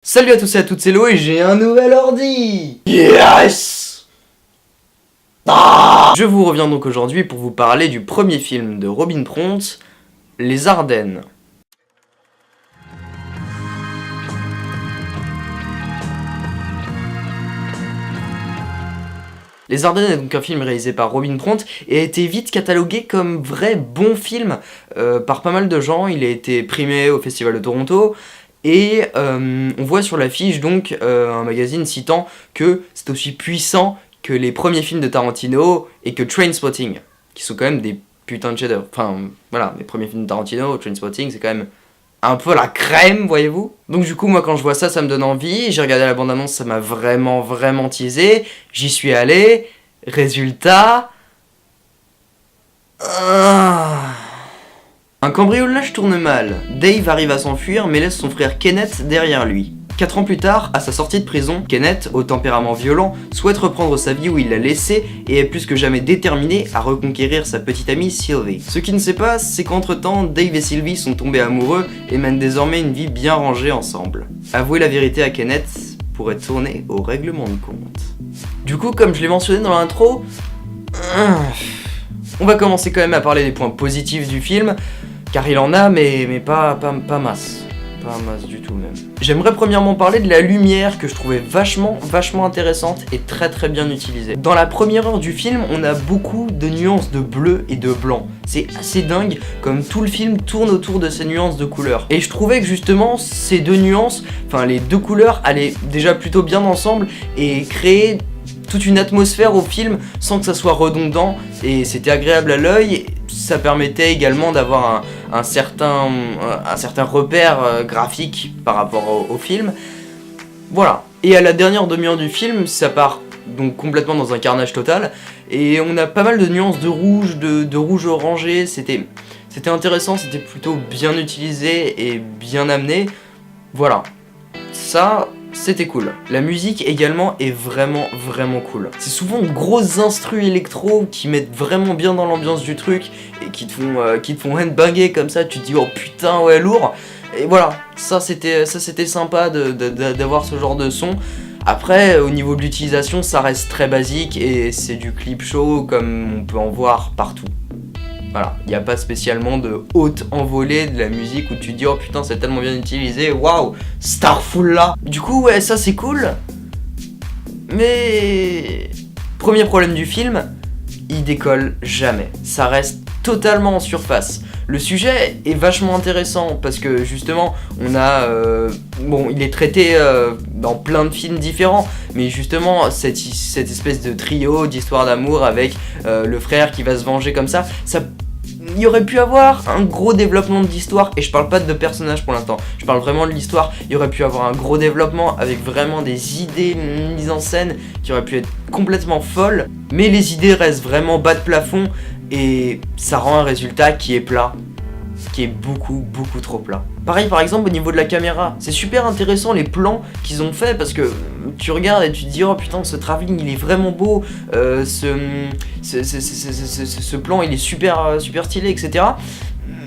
Salut à tous et à toutes, c'est Lo et j'ai un nouvel ordi. Yes. Je vous reviens donc aujourd'hui pour vous parler du premier film de Robin Pront, Les Ardennes. Les Ardennes est donc un film réalisé par Robin Pront et a été vite catalogué comme vrai bon film par pas mal de gens. Il a été primé au Festival de Toronto. Et on voit sur l'affiche donc un magazine citant que c'est aussi puissant que les premiers films de Tarantino et que Trainspotting, qui sont quand même des putains de chefs-d'œuvre. Enfin voilà, les premiers films de Tarantino, Trainspotting, c'est quand même un peu la crème, voyez-vous. Donc du coup, moi quand je vois ça, ça me donne envie. J'ai regardé la bande-annonce, ça m'a vraiment teasé. J'y suis allé. Résultat... Un cambriolage tourne mal, Dave arrive à s'enfuir mais laisse son frère Kenneth derrière lui. 4 ans plus tard, à sa sortie de prison, Kenneth, au tempérament violent, souhaite reprendre sa vie où il l'a laissée et est plus que jamais déterminé à reconquérir sa petite amie Sylvie. Ce qu'il ne sait pas, c'est qu'entre-temps, Dave et Sylvie sont tombés amoureux et mènent désormais une vie bien rangée ensemble. Avouer la vérité à Kenneth pourrait tourner au règlement de compte. Du coup, comme je l'ai mentionné dans l'intro, on va commencer quand même à parler des points positifs du film, car il en a, mais pas masse. Pas masse du tout même. J'aimerais premièrement parler de la lumière que je trouvais vachement intéressante et très bien utilisée. Dans la première heure du film, on a beaucoup de nuances de bleu et de blanc. C'est assez dingue comme tout le film tourne autour de ces nuances de couleurs. Et je trouvais que justement ces deux nuances, enfin les deux couleurs allaient déjà plutôt bien ensemble et créer toute une atmosphère au film sans que ça soit redondant et c'était agréable à l'œil. Ça permettait également d'avoir un certain repère graphique par rapport au film. Voilà. Et à la dernière demi-heure du film, ça part donc complètement dans un carnage total et on a pas mal de nuances de rouge, de rouge orangé. C'était intéressant, c'était plutôt bien utilisé et bien amené. Voilà. Ça... c'était cool. La musique également est vraiment cool. C'est souvent grosses instrus électro qui mettent vraiment bien dans l'ambiance du truc et qui te font headbanger comme ça, tu te dis oh putain ouais lourd. Et voilà, ça c'était sympa d'avoir ce genre de son. Après au niveau de l'utilisation ça reste très basique et c'est du clip show comme on peut en voir partout. Voilà, il n'y a pas spécialement de haute envolée de la musique où tu te dis oh putain c'est tellement bien utilisé, waouh, Starful là. Du coup ouais ça c'est cool. Mais premier problème du film, il décolle jamais. Ça reste totalement en surface. Le sujet est vachement intéressant parce que justement on a bon il est traité dans plein de films différents, mais justement cette espèce de trio d'histoire d'amour avec le frère qui va se venger comme ça, il y aurait pu avoir un gros développement d'histoire, et je parle pas de personnages pour l'instant, je parle vraiment de l'histoire. Il y aurait pu avoir un gros développement avec vraiment des idées mises en scène qui auraient pu être complètement folles, mais les idées restent vraiment bas de plafond et ça rend un résultat qui est plat, qui est beaucoup trop plat. Pareil par exemple au niveau de la caméra, c'est super intéressant les plans qu'ils ont fait parce que tu regardes et tu te dis oh putain ce travelling il est vraiment beau, ce plan il est super stylé etc.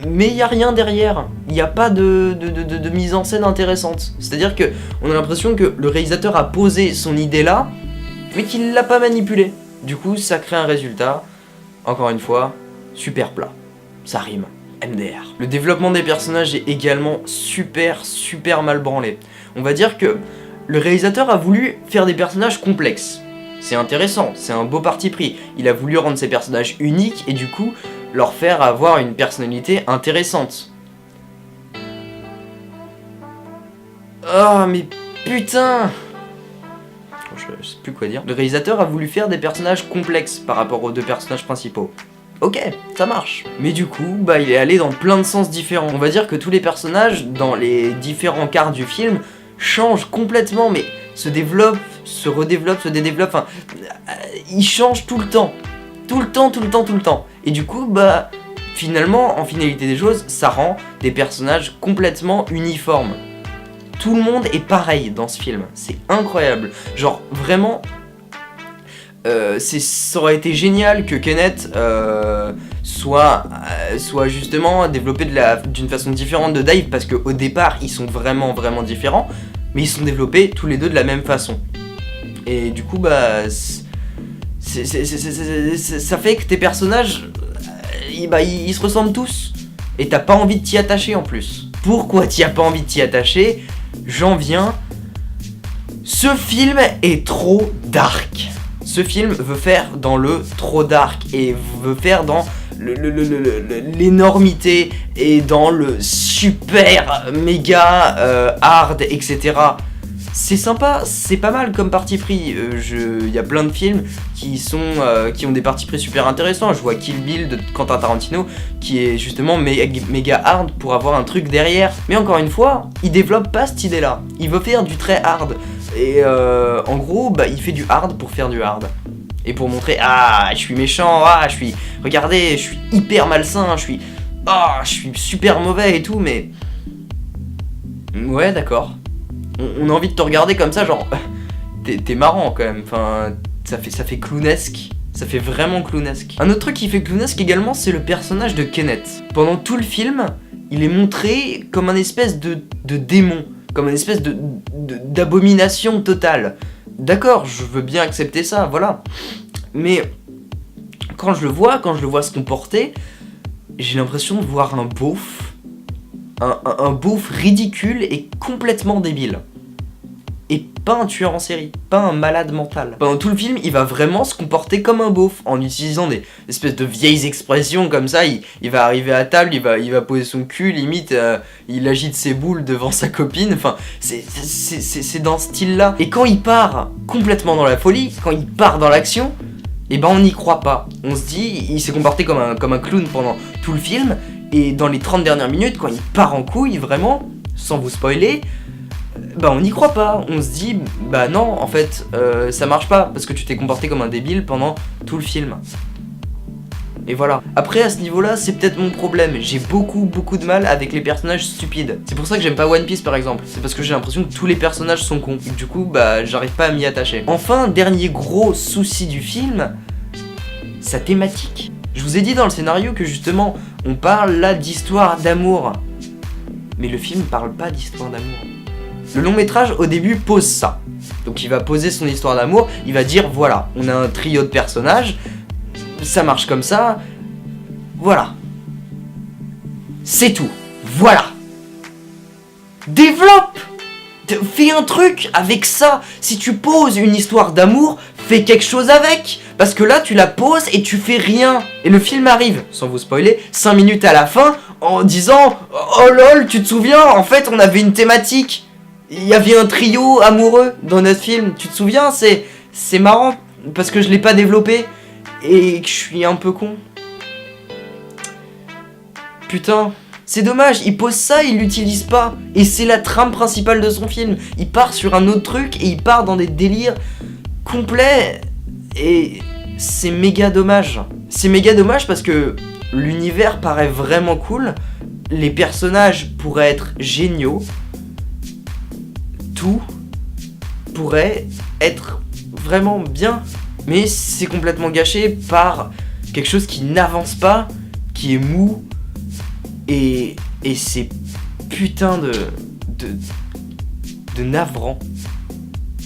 Mais il n'y a rien derrière, il n'y a pas de mise en scène intéressante. C'est-à-dire que on a l'impression que le réalisateur a posé son idée là, mais qu'il l'a pas manipulée. Du coup ça crée un résultat, encore une fois, super plat. Ça rime. MDR. Le développement des personnages est également super mal branlé. On va dire que le réalisateur a voulu faire des personnages complexes. C'est intéressant, c'est un beau parti pris. Il a voulu rendre ces personnages uniques et du coup leur faire avoir une personnalité intéressante. Oh mais putain! Je sais plus quoi dire. Le réalisateur a voulu faire des personnages complexes par rapport aux deux personnages principaux. Ok, ça marche. Mais du coup, il est allé dans plein de sens différents. On va dire que tous les personnages, dans les différents quarts du film, changent complètement, mais se développent, se redéveloppent, se dédéveloppent, enfin... ils changent tout le temps. Tout le temps. Et du coup, finalement, en finalité des choses, ça rend des personnages complètement uniformes. Tout le monde est pareil dans ce film. C'est incroyable. Genre, vraiment... ça aurait été génial que Kenneth soit justement développé d'une façon différente de Dave parce qu'au départ ils sont vraiment différents, mais ils sont développés tous les deux de la même façon. Et du coup, bah, ça fait que tes personnages, ils se ressemblent tous. Et t'as pas envie de t'y attacher en plus. Pourquoi t'y as pas envie de t'y attacher? J'en viens. Ce film est trop dark. Ce film veut faire dans le trop dark et veut faire dans l'énormité et dans le super méga hard, etc. C'est sympa, c'est pas mal comme parti pris. Y a plein de films qui ont des partis pris super intéressants. Je vois Kill Bill de Quentin Tarantino qui est justement méga hard pour avoir un truc derrière. Mais encore une fois, il développe pas cette idée-là. Il veut faire du très hard. Et en gros, bah, il fait du hard pour faire du hard. Et pour montrer, je suis méchant, regardez, je suis hyper malsain, je suis super mauvais et tout, mais... Ouais, d'accord. On a envie de te regarder comme ça, genre... T'es marrant quand même, enfin... Ça fait clownesque. Ça fait vraiment clownesque. Un autre truc qui fait clownesque également, c'est le personnage de Kenneth. Pendant tout le film, il est montré comme un espèce de démon. Comme une espèce d'abomination totale. D'accord, je veux bien accepter ça, voilà. Mais quand je le vois se comporter, j'ai l'impression de voir un beauf. Un beauf ridicule et complètement débile. Et pas un tueur en série, pas un malade mental. Pendant tout le film, il va vraiment se comporter comme un beauf, en utilisant des espèces de vieilles expressions comme ça. Il va arriver à table, il va poser son cul, limite, il agite ses boules devant sa copine. Enfin, c'est dans ce style-là. Et quand il part complètement dans la folie, quand il part dans l'action, eh ben on n'y croit pas. On se dit, il s'est comporté comme un clown pendant tout le film, et dans les 30 dernières minutes, quand il part en couille, vraiment, sans vous spoiler, bah on n'y croit pas, on se dit bah non en fait ça marche pas parce que tu t'es comporté comme un débile pendant tout le film. Et voilà. Après à ce niveau là c'est peut-être mon problème, j'ai beaucoup de mal avec les personnages stupides. C'est pour ça que j'aime pas One Piece par exemple, c'est parce que j'ai l'impression que tous les personnages sont cons. Et du coup bah j'arrive pas à m'y attacher. Enfin, dernier gros souci du film, sa thématique. Je vous ai dit dans le scénario que justement on parle là d'histoire d'amour. Mais le film parle pas d'histoire d'amour. Le long métrage au début pose ça. Donc il va poser son histoire d'amour, il va dire voilà, on a un trio de personnages, ça marche comme ça, voilà. C'est tout, voilà. Développe! Fais un truc avec ça. Si tu poses une histoire d'amour, fais quelque chose avec. Parce que là tu la poses et tu fais rien. Et le film arrive, sans vous spoiler, 5 minutes à la fin, en disant oh lol, tu te souviens, en fait on avait une thématique. Il y avait un trio amoureux dans notre film, tu te souviens? C'est marrant parce que je l'ai pas développé et que je suis un peu con. Putain, c'est dommage, il pose ça, il l'utilise pas. Et c'est la trame principale de son film. Il part sur un autre truc et il part dans des délires complets. Et c'est méga dommage. C'est méga dommage parce que l'univers paraît vraiment cool. Les personnages pourraient être géniaux. Tout pourrait être vraiment bien, mais c'est complètement gâché par quelque chose qui n'avance pas, qui est mou, et c'est putain de navrant.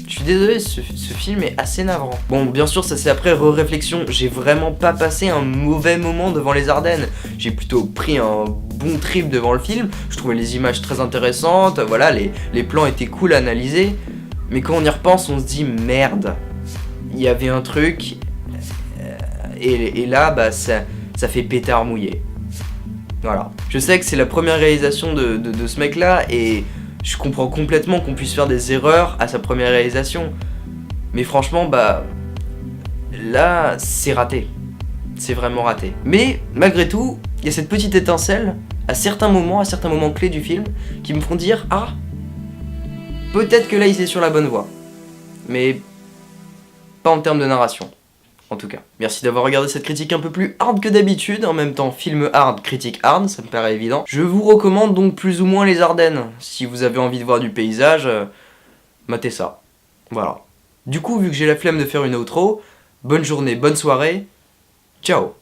Je suis désolé, ce film est assez navrant. Bon, bien sûr, ça c'est après réflexion. J'ai vraiment pas passé un mauvais moment devant les Ardennes. J'ai plutôt pris un bon trip devant le film. Je trouvais les images très intéressantes. Voilà, les plans étaient cool à analyser. Mais quand on y repense, on se dit merde. Il y avait un truc. Et là, bah, ça fait pétard mouillé. Voilà. Je sais que c'est la première réalisation de ce mec-là et je comprends complètement qu'on puisse faire des erreurs à sa première réalisation. Mais franchement, bah... là, c'est raté. C'est vraiment raté. Mais, malgré tout, il y a cette petite étincelle, à certains moments clés du film, qui me font dire « Ah, peut-être que là, il est sur la bonne voie. » Mais pas en termes de narration. En tout cas, merci d'avoir regardé cette critique un peu plus hard que d'habitude, en même temps film hard, critique hard, ça me paraît évident. Je vous recommande donc plus ou moins les Ardennes, si vous avez envie de voir du paysage, matez ça. Voilà. Du coup, vu que j'ai la flemme de faire une outro, bonne journée, bonne soirée, ciao.